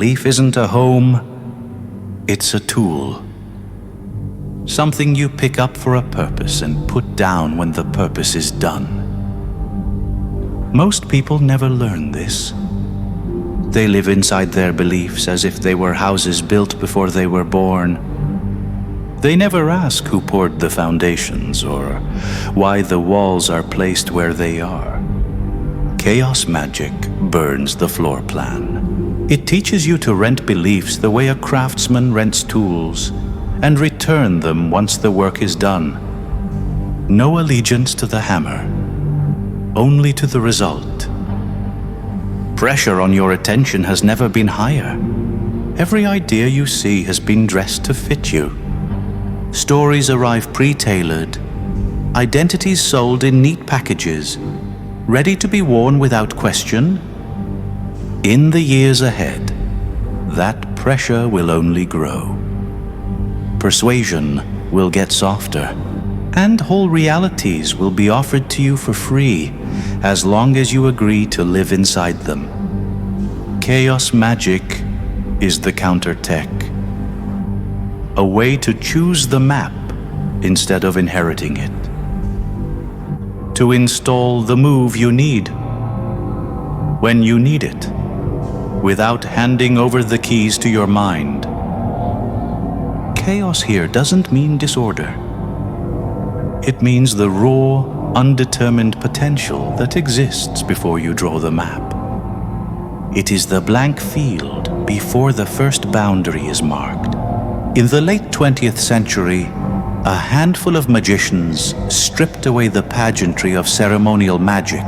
belief isn't a home, it's a tool. Something you pick up for a purpose and put down when the purpose is done. Most people never learn this. They live inside their beliefs as if they were houses built before they were born. They never ask who poured the foundations or why the walls are placed where they are. Chaos Magic burns the floor plan. It teaches you to rent beliefs the way a craftsman rents tools, and return them once the work is done. No allegiance to the hammer, only to the result. Pressure on your attention has never been higher. Every idea you see has been dressed to fit you. Stories arrive pre-tailored, identities sold in neat packages, ready to be worn without question. In the years ahead, that pressure will only grow. Persuasion will get softer, and whole realities will be offered to you for free, as long as you agree to live inside them. Chaos Magic is the counter-tech. A way to choose the map instead of inheriting it. To install the move you need, when you need it, without handing over the keys to your mind. Chaos here doesn't mean disorder. It means the raw, undetermined potential that exists before you draw the map. It is the blank field before the first boundary is marked. In the late 20th century, a handful of magicians stripped away the pageantry of ceremonial magic,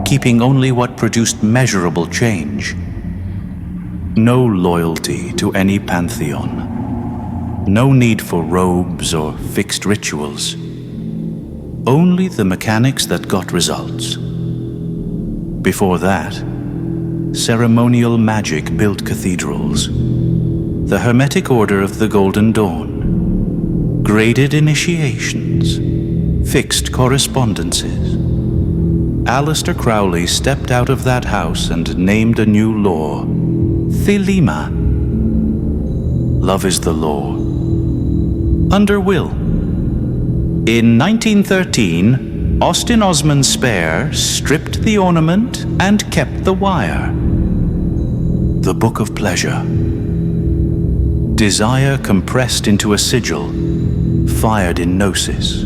keeping only what produced measurable change. No loyalty to any pantheon. No need for robes or fixed rituals. Only the mechanics that got results. Before that, ceremonial magic built cathedrals. The Hermetic Order of the Golden Dawn. Graded initiations. Fixed correspondences. Aleister Crowley stepped out of that house and named a new law. Thelema. Love is the law. Under will. In 1913, Austin Osman Spare stripped the ornament and kept the wire. The Book of Pleasure. Desire compressed into a sigil, fired in gnosis.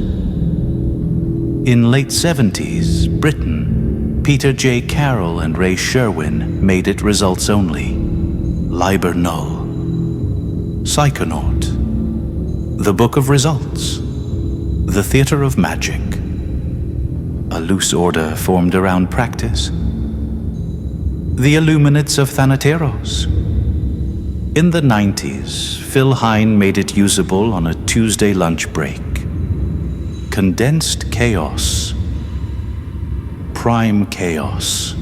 In late 70s, Britain, Peter J. Carroll and Ray Sherwin made it results only. Liber Null. Psychonaut. The Book of Results. The Theater of Magic. A loose order formed around practice. The Illuminates of Thanateros. In the 90s, Phil Hine made it usable on a Tuesday lunch break. Condensed chaos. Prime chaos.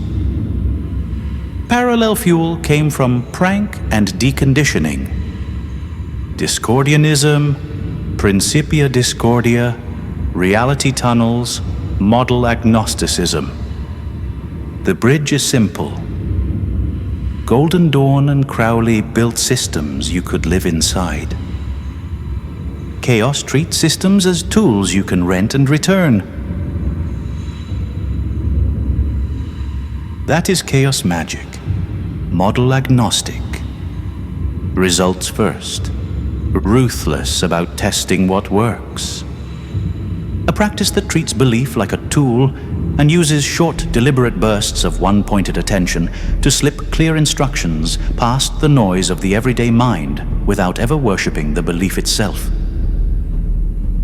Parallel fuel came from prank and deconditioning. Discordianism, Principia Discordia, reality tunnels, model agnosticism. The bridge is simple. Golden Dawn and Crowley built systems you could live inside. Chaos treats systems as tools you can rent and return. That is Chaos Magic. Model agnostic. Results first. Ruthless about testing what works. A practice that treats belief like a tool and uses short, deliberate bursts of one-pointed attention to slip clear instructions past the noise of the everyday mind without ever worshipping the belief itself.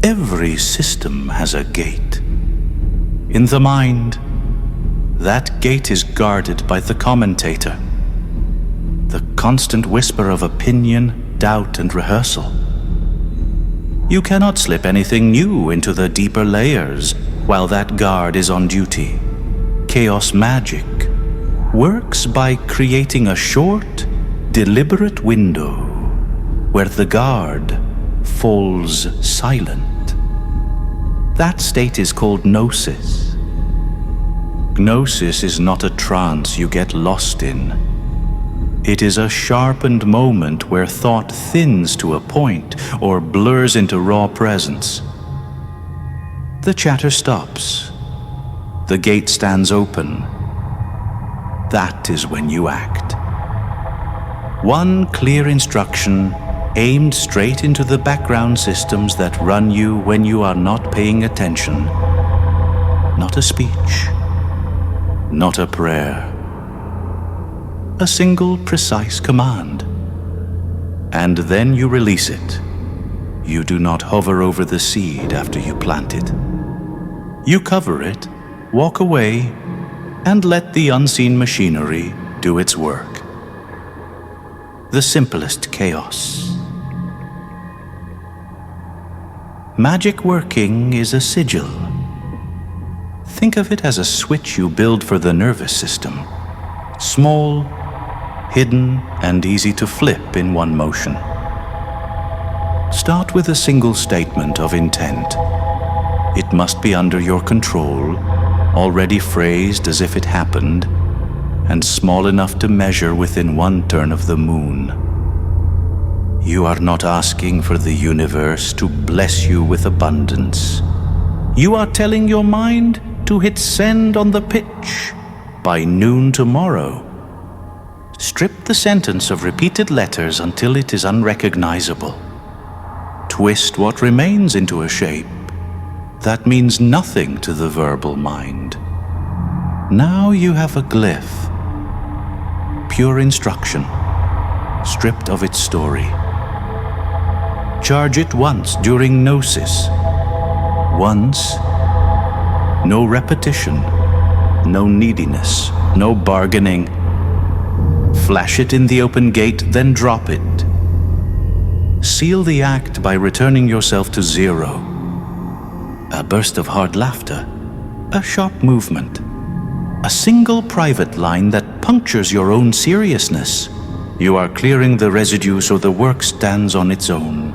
Every system has a gate. In the mind, that gate is guarded by the commentator. The constant whisper of opinion, doubt, and rehearsal. You cannot slip anything new into the deeper layers while that guard is on duty. Chaos Magic works by creating a short, deliberate window where the guard falls silent. That state is called gnosis. Gnosis is not a trance you get lost in. It is a sharpened moment where thought thins to a point or blurs into raw presence. The chatter stops. The gate stands open. That is when you act. One clear instruction aimed straight into the background systems that run you when you are not paying attention. Not a speech, not a prayer. A single precise command. And then you release it. You do not hover over the seed after you plant it. You cover it, walk away, and let the unseen machinery do its work. The simplest chaos. Magic working is a sigil. Think of it as a switch you build for the nervous system. Small, hidden, and easy to flip in one motion. Start with a single statement of intent. It must be under your control, already phrased as if it happened, and small enough to measure within one turn of the moon. You are not asking for the universe to bless you with abundance. You are telling your mind to hit send on the pitch by noon tomorrow. Strip the sentence of repeated letters until it is unrecognizable. Twist what remains into a shape that means nothing to the verbal mind. Now you have a glyph. Pure instruction, stripped of its story. Charge it once during gnosis. Once. No repetition, no neediness, no bargaining. Flash it in the open gate, then drop it. Seal the act by returning yourself to zero. A burst of hard laughter, a sharp movement, a single private line that punctures your own seriousness. You are clearing the residue so the work stands on its own.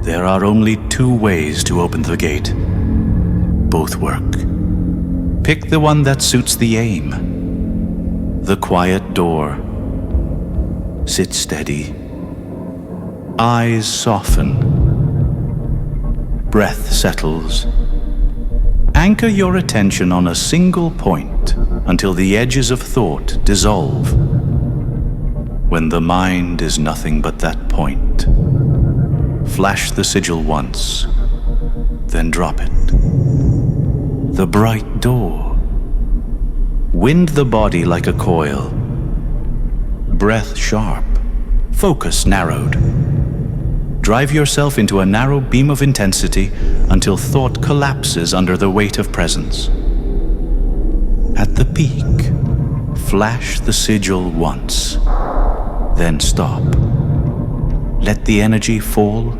There are only two ways to open the gate. Both work. Pick the one that suits the aim. The quiet door. Sit steady. Eyes soften. Breath settles. Anchor your attention on a single point until the edges of thought dissolve. When the mind is nothing but that point, flash the sigil once, then drop it. The bright door. Wind the body like a coil. Breath sharp. Focus narrowed. Drive yourself into a narrow beam of intensity until thought collapses under the weight of presence. At the peak, flash the sigil once, then stop. Let the energy fall,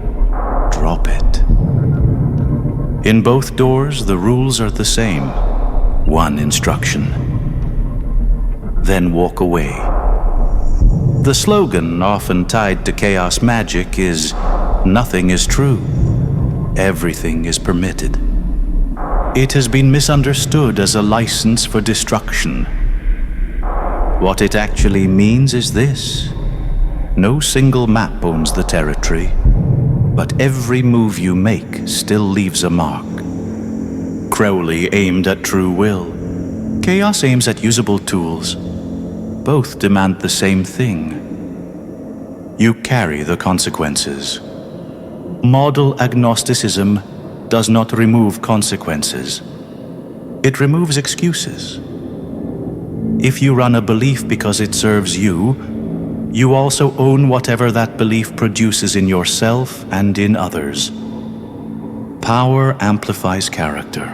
drop it. In both doors, the rules are the same. One instruction. Then walk away. The slogan, often tied to chaos magic, is "Nothing is true. Everything is permitted." It has been misunderstood as a license for destruction. What it actually means is this: no single map owns the territory, but every move you make still leaves a mark. Crowley aimed at true will. Chaos aims at usable tools. Both demand the same thing. You carry the consequences. Model agnosticism does not remove consequences. It removes excuses. If you run a belief because it serves you, you also own whatever that belief produces in yourself and in others. Power amplifies character.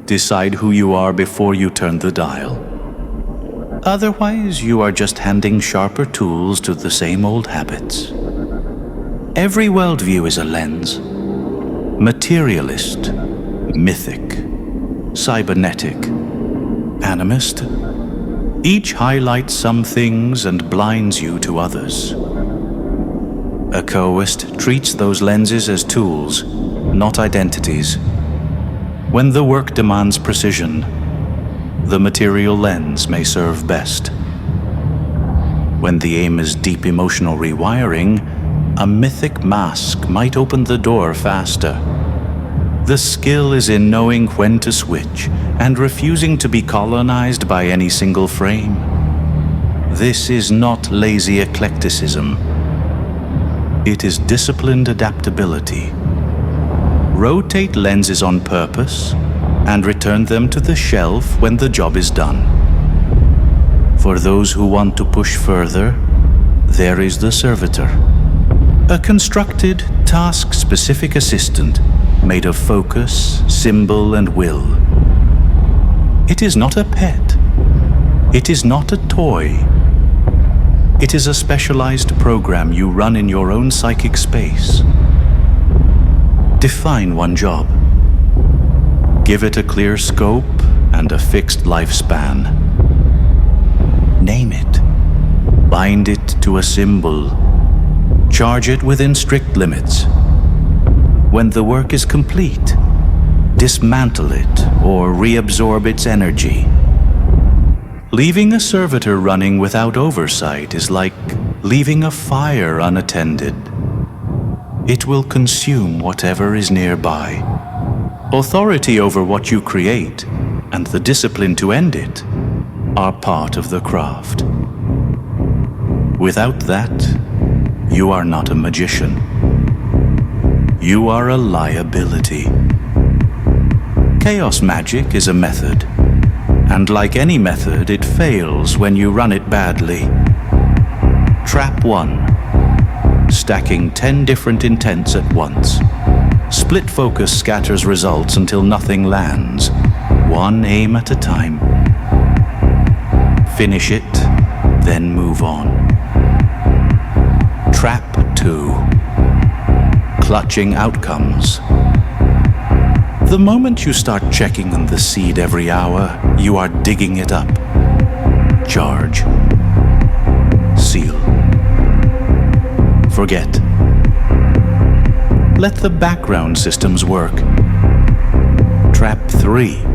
Decide who you are before you turn the dial. Otherwise, you are just handing sharper tools to the same old habits. Every worldview is a lens. Materialist, mythic, cybernetic, animist. Each highlights some things and blinds you to others. A Echoist treats those lenses as tools, not identities. When the work demands precision, the material lens may serve best. when the aim is deep emotional rewiring, a mythic mask might open the door faster. The skill is in knowing when to switch and refusing to be colonized by any single frame. This is not lazy eclecticism. It is disciplined adaptability. Rotate lenses on purpose and return them to the shelf when the job is done. For those who want to push further, there is the servitor, a constructed, task-specific assistant made of focus, symbol, and will. It is not a pet. It is not a toy. It is a specialized program you run in your own psychic space. Define one job. Give it a clear scope and a fixed lifespan. Name it. Bind it to a symbol. Charge it within strict limits. When the work is complete, dismantle it or reabsorb its energy. Leaving a servitor running without oversight is like leaving a fire unattended. It will consume whatever is nearby. Authority over what you create and the discipline to end it are part of the craft. Without that, you are not a magician. You are a liability. Chaos magic is a method, and like any method, it fails when you run it badly. Trap 1. Stacking 10 different intents at once. Split focus scatters results until nothing lands, one aim at a time. Finish it, then move on. Trap 2. Clutching outcomes. The moment you start checking on the seed every hour, you are digging it up. Charge. Seal. Forget. Let the background systems work. Trap 3.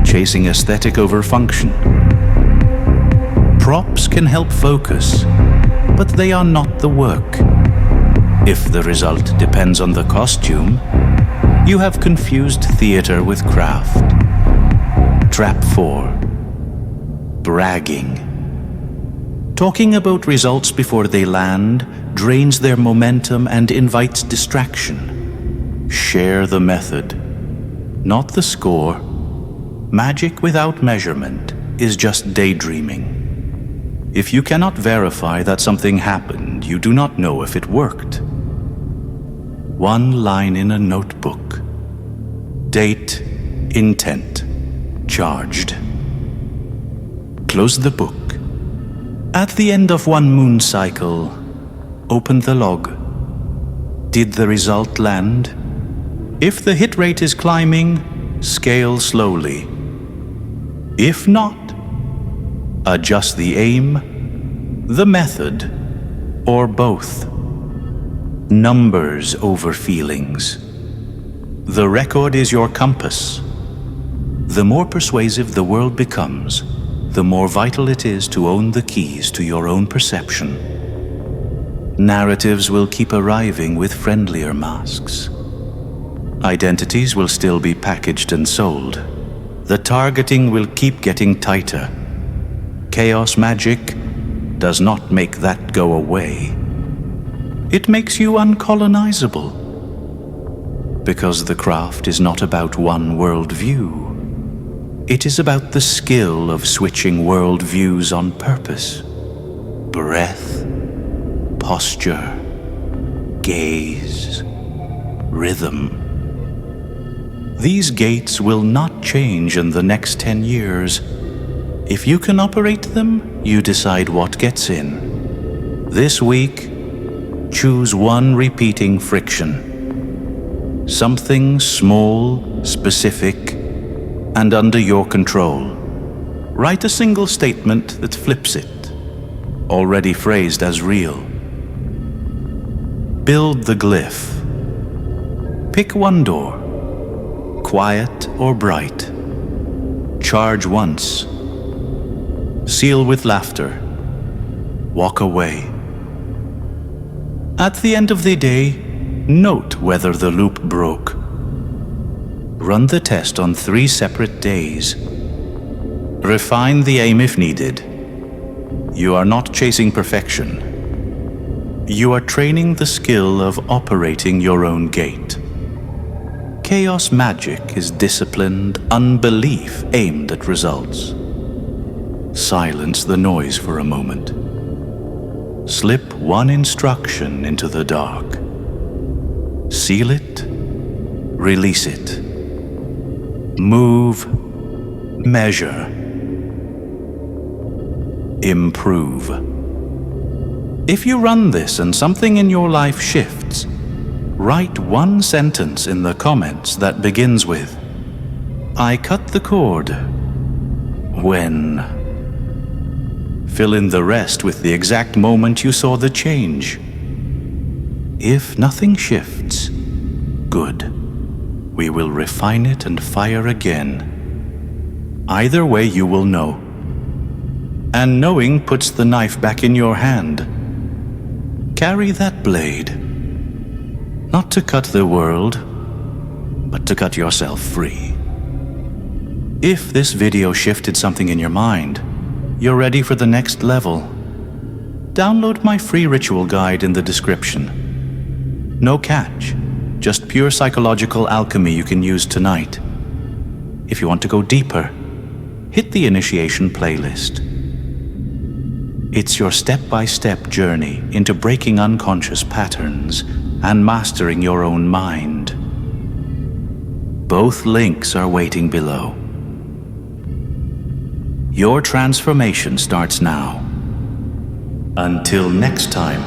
Chasing aesthetic over function. Props can help focus, but they are not the work. If the result depends on the costume, you have confused theater with craft. Trap 4. Bragging. Talking about results before they land drains their momentum and invites distraction. Share the method, not the score. Magic without measurement is just daydreaming. If you cannot verify that something happened, you do not know if it worked. One line in a notebook. Date, intent, charged. Close the book. At the end of one moon cycle, open the log. Did the result land? If the hit rate is climbing, scale slowly. If not, adjust the aim, the method, or both. Numbers over feelings. The record is your compass. The more persuasive the world becomes, the more vital it is to own the keys to your own perception. Narratives will keep arriving with friendlier masks. Identities will still be packaged and sold. The targeting will keep getting tighter. Chaos magic does not make that go away. It makes you uncolonizable. Because the craft is not about one worldview. It is about the skill of switching worldviews on purpose. Breath, posture, gaze, rhythm. These gates will not change in the next 10 years. If you can operate them, you decide what gets in. This week, choose one repeating friction. Something small, specific, and under your control. Write a single statement that flips it, already phrased as real. Build the glyph. Pick one door, quiet or bright. Charge once. Seal with laughter. walk away. At the end of the day, note whether the loop broke. Run the test on 3 separate days. Refine the aim if needed. You are not chasing perfection. You are training the skill of operating your own gate. Chaos magic is disciplined unbelief aimed at results. Silence the noise for a moment. Slip one instruction into the dark. Seal it, release it. Move, measure, improve. If you run this and something in your life shifts, write one sentence in the comments that begins with, "I cut the cord when." Fill in the rest with the exact moment you saw the change. If nothing shifts, good. We will refine it and fire again. Either way, you will know. And knowing puts the knife back in your hand. Carry that blade, not to cut the world, but to cut yourself free. If this video shifted something in your mind, you're ready for the next level. Download my free ritual guide in the description. No catch, just pure psychological alchemy you can use tonight. If you want to go deeper, hit the initiation playlist. It's your step-by-step journey into breaking unconscious patterns and mastering your own mind. Both links are waiting below. Your transformation starts now. Until next time.